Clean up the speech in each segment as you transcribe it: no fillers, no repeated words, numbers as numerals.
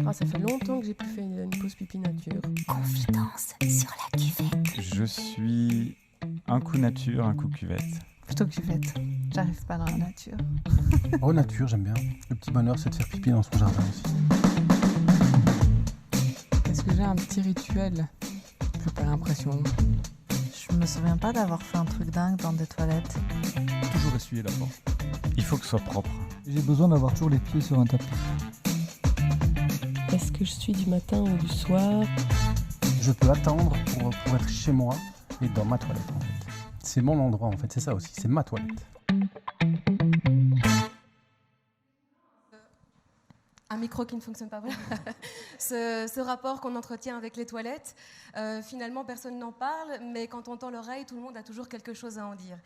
Ah, ça fait longtemps que j'ai plus fait une pause pipi nature. Confidence sur la cuvette. Je suis un coup nature, un coup cuvette. Plutôt cuvette. J'arrive pas dans la nature. Oh, nature, j'aime bien. Le petit bonheur, c'est de faire pipi dans son jardin aussi. Est-ce que j'ai un petit rituel? J'ai pas l'impression. Je me souviens pas d'avoir fait un truc dingue dans des toilettes. Toujours essuyer la porte. Il faut que ce soit propre. J'ai besoin d'avoir toujours les pieds sur un tapis. Est-ce que je suis du matin ou du soir? Je peux attendre pour être chez moi et dans ma toilette, en fait. C'est mon endroit, en fait. C'est ça aussi. C'est ma toilette. Un micro qui ne fonctionne pas, voilà. Ce rapport qu'on entretient avec les toilettes, finalement personne n'en parle, mais quand on tend l'oreille, tout le monde a toujours quelque chose à en dire.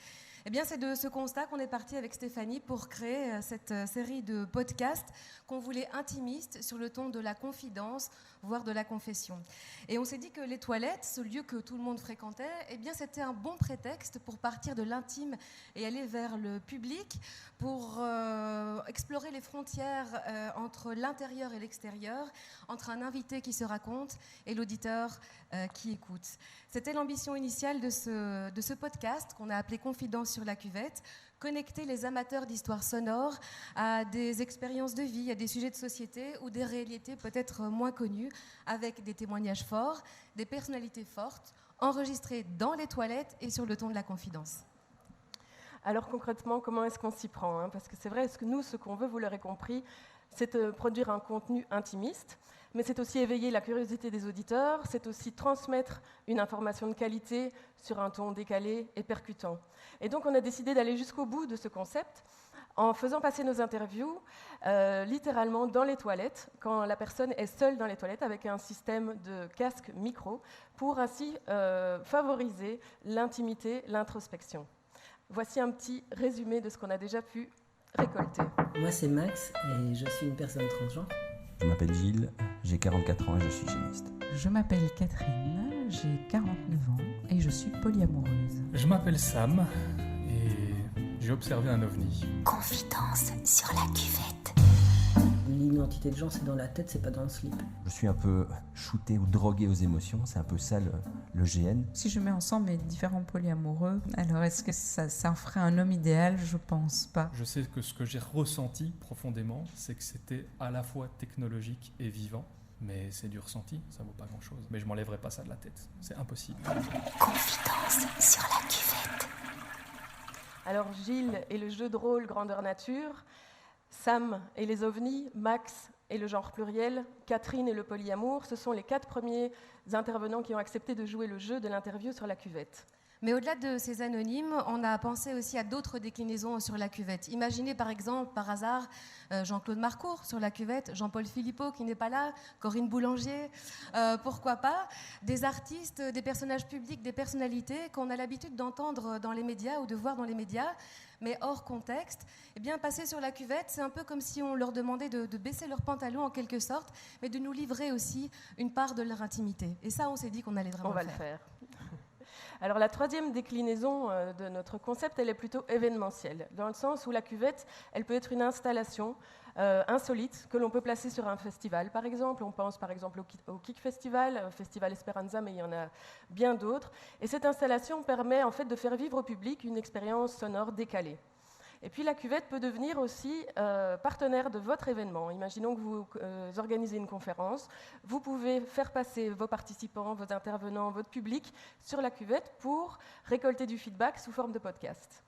Eh bien, c'est de ce constat qu'on est parti avec Stéphanie pour créer cette série de podcasts qu'on voulait intimistes sur le ton de la confidence, voire de la confession. Et on s'est dit que les toilettes, ce lieu que tout le monde fréquentait, eh bien, c'était un bon prétexte pour partir de l'intime et aller vers le public, pour explorer les frontières entre l'intérieur et l'extérieur, entre un invité qui se raconte et l'auditeur qui écoute. C'était l'ambition initiale de ce podcast qu'on a appelé Confidence sur la cuvette, connecter les amateurs d'histoires sonores à des expériences de vie, à des sujets de société ou des réalités peut-être moins connues, avec des témoignages forts, des personnalités fortes, enregistrées dans les toilettes et sur le ton de la confidence. Alors concrètement, comment est-ce qu'on s'y prend, Parce que c'est vrai, ce qu'on veut, vous l'aurez compris, c'est de produire un contenu intimiste, mais c'est aussi éveiller la curiosité des auditeurs, c'est aussi transmettre une information de qualité sur un ton décalé et percutant. Et donc on a décidé d'aller jusqu'au bout de ce concept en faisant passer nos interviews littéralement dans les toilettes, quand la personne est seule dans les toilettes, avec un système de casque micro, pour ainsi favoriser l'intimité, l'introspection. Voici un petit résumé de ce qu'on a déjà pu récolter. Moi, c'est Max et je suis une personne transgenre. Je m'appelle Gilles, j'ai 44 ans et je suis hygiéniste. Je m'appelle Catherine, j'ai 49 ans et je suis polyamoureuse. Je m'appelle Sam et j'ai observé un ovni. Confidence sur la cuvette. L'identité de genre, c'est dans la tête, c'est pas dans le slip. Je suis un peu shooté ou drogué aux émotions, c'est un peu ça le GN. Si je mets ensemble mes différents polyamoureux, alors est-ce que ça en ferait un homme idéal? Je pense pas. Je sais que ce que j'ai ressenti profondément, c'est que c'était à la fois technologique et vivant. Mais c'est du ressenti, ça vaut pas grand-chose. Mais je m'enlèverai pas ça de la tête, c'est impossible. Confidence sur la cuvette. Alors Gilles et le jeu de rôle grandeur nature, Sam et les ovnis, Max et le genre pluriel, Catherine et le polyamour, ce sont les 4 premiers intervenants qui ont accepté de jouer le jeu de l'interview sur la cuvette. Mais au-delà de ces anonymes, on a pensé aussi à d'autres déclinaisons sur la cuvette. Imaginez par exemple, par hasard, Jean-Claude Marcourt sur la cuvette, Jean-Paul Philippot qui n'est pas là, Corinne Boulanger, pourquoi pas, des artistes, des personnages publics, des personnalités qu'on a l'habitude d'entendre dans les médias ou de voir dans les médias, mais hors contexte. Eh bien, passer sur la cuvette, c'est un peu comme si on leur demandait de baisser leurs pantalons en quelque sorte, mais de nous livrer aussi une part de leur intimité. Et ça, on s'est dit qu'on allait vraiment le faire. Alors la troisième déclinaison de notre concept, elle est plutôt événementielle, dans le sens où la cuvette, elle peut être une installation insolite que l'on peut placer sur un festival, par exemple. On pense par exemple au Kick Festival, Festival Esperanza, mais il y en a bien d'autres. Et cette installation permet en fait de faire vivre au public une expérience sonore décalée. Et puis la cuvette peut devenir aussi partenaire de votre événement. Imaginons que vous organisez une conférence, vous pouvez faire passer vos participants, vos intervenants, votre public sur la cuvette pour récolter du feedback sous forme de podcast.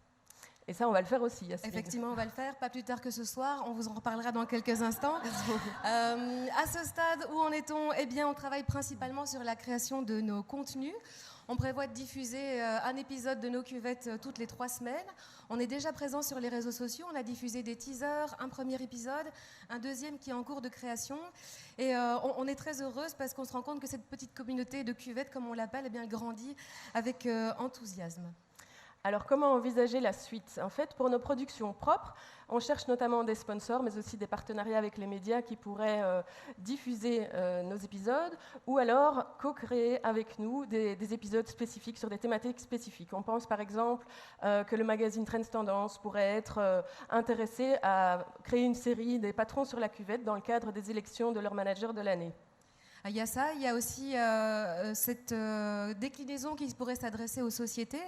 Et ça, on va le faire aussi. Yasmine. Effectivement, on va le faire, pas plus tard que ce soir. On vous en reparlera dans quelques instants. À ce stade, où en est-on? Eh bien, on travaille principalement sur la création de nos contenus. On prévoit de diffuser un épisode de nos cuvettes toutes les 3 semaines. On est déjà présent sur les réseaux sociaux. On a diffusé des teasers, un premier épisode, un deuxième qui est en cours de création. Et on est très heureuse parce qu'on se rend compte que cette petite communauté de cuvettes, comme on l'appelle, eh bien, grandit avec enthousiasme. Alors, comment envisager la suite? En fait, pour nos productions propres, on cherche notamment des sponsors, mais aussi des partenariats avec les médias qui pourraient diffuser nos épisodes, ou alors co-créer avec nous des épisodes spécifiques sur des thématiques spécifiques. On pense par exemple que le magazine Trends Tendance pourrait être intéressé à créer une série des patrons sur la cuvette dans le cadre des élections de leur manager de l'année. Il y a ça, il y a aussi cette déclinaison qui pourrait s'adresser aux sociétés.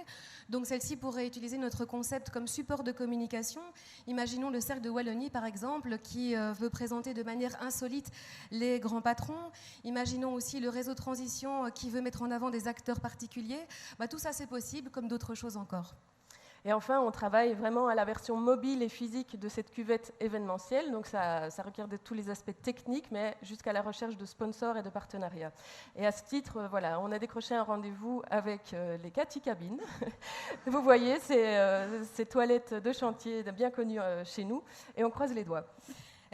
Donc celle-ci pourrait utiliser notre concept comme support de communication. Imaginons le Cercle de Wallonie, par exemple, qui veut présenter de manière insolite les grands patrons. Imaginons aussi le réseau Transition qui veut mettre en avant des acteurs particuliers. Tout ça, c'est possible, comme d'autres choses encore. Et enfin, on travaille vraiment à la version mobile et physique de cette cuvette événementielle. Donc ça requiert de tous les aspects techniques, mais jusqu'à la recherche de sponsors et de partenariats. Et à ce titre, voilà, on a décroché un rendez-vous avec les Cathy Cabines. Vous voyez, ces toilettes de chantier bien connues chez nous. Et on croise les doigts.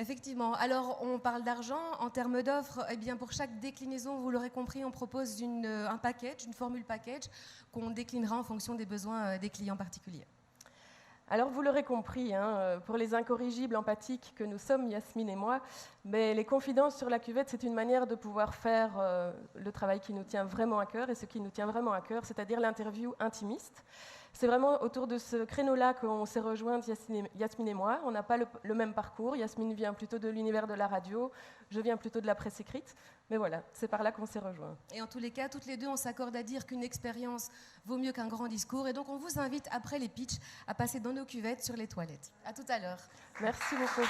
Effectivement. Alors, on parle d'argent. En termes d'offres, eh bien, pour chaque déclinaison, vous l'aurez compris, on propose un package, une formule package, qu'on déclinera en fonction des besoins des clients particuliers. Alors, vous l'aurez compris, pour les incorrigibles empathiques que nous sommes, Yasmine et moi, mais les confidences sur la cuvette, c'est une manière de pouvoir faire le travail qui nous tient vraiment à cœur, et ce qui nous tient vraiment à cœur, c'est-à-dire l'interview intimiste. C'est vraiment autour de ce créneau-là qu'on s'est rejointes, Yasmine et moi. On n'a pas le même parcours. Yasmine vient plutôt de l'univers de la radio, je viens plutôt de la presse écrite. Mais voilà, c'est par là qu'on s'est rejoints. Et en tous les cas, toutes les deux, on s'accorde à dire qu'une expérience vaut mieux qu'un grand discours. Et donc, on vous invite, après les pitchs, à passer dans nos cuvettes sur les toilettes. À tout à l'heure. Merci beaucoup.